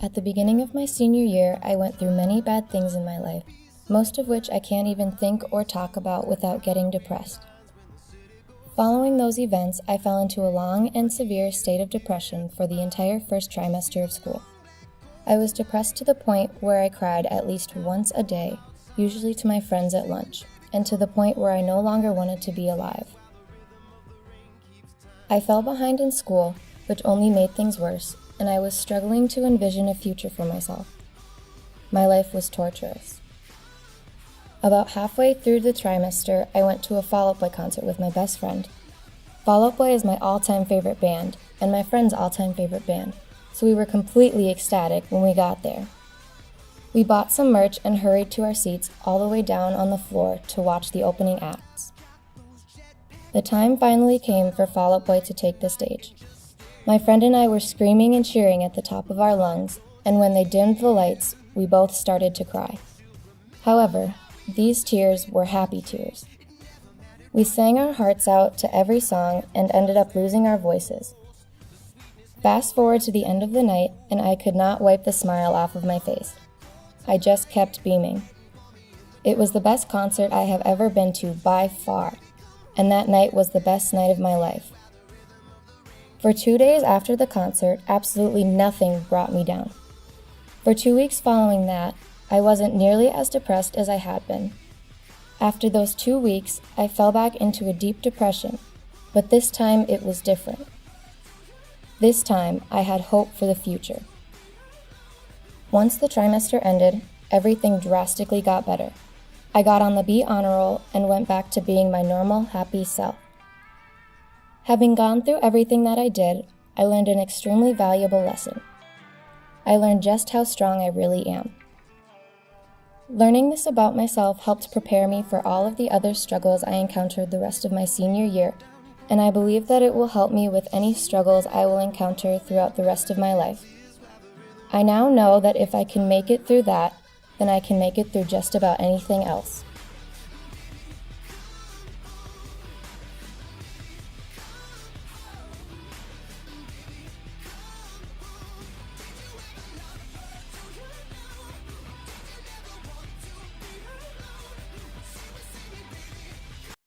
At the beginning of my senior year, I went through many bad things in my life, most of which I can't even think or talk about without getting depressed. Following those events, I fell into a long and severe state of depression for the entire first trimester of school. I was depressed to the point where I cried at least once a day, usually to my friends at lunch, and to the point where I no longer wanted to be alive. I fell behind in school, which only made things worse, and I was struggling to envision a future for myself. My life was torturous. About halfway through the trimester, I went to a Fall Out Boy concert with my best friend. Fall Out Boy is my all-time favorite band, and my friend's all-time favorite band, so we were completely ecstatic when we got there. We bought some merch and hurried to our seats all the way down on the floor to watch the opening acts. The time finally came for Fall Out Boy to take the stage. My friend and I were screaming and cheering at the top of our lungs, and when they dimmed the lights, we both started to cry. However, these tears were happy tears. We sang our hearts out to every song and ended up losing our voices. Fast forward to the end of the night, and I could not wipe the smile off of my face. I just kept beaming. It was the best concert I have ever been to by far, and that night was the best night of my life. For 2 days after the concert, absolutely nothing brought me down. For 2 weeks following that, I wasn't nearly as depressed as I had been. After those 2 weeks, I fell back into a deep depression, but this time it was different. This time, I had hope for the future. Once the trimester ended, everything drastically got better. I got on the B honor roll and went back to being my normal, happy self. Having gone through everything that I did, I learned an extremely valuable lesson. I learned just how strong I really am. Learning this about myself helped prepare me for all of the other struggles I encountered the rest of my senior year, and I believe that it will help me with any struggles I will encounter throughout the rest of my life. I now know that if I can make it through that, then I can make it through just about anything else.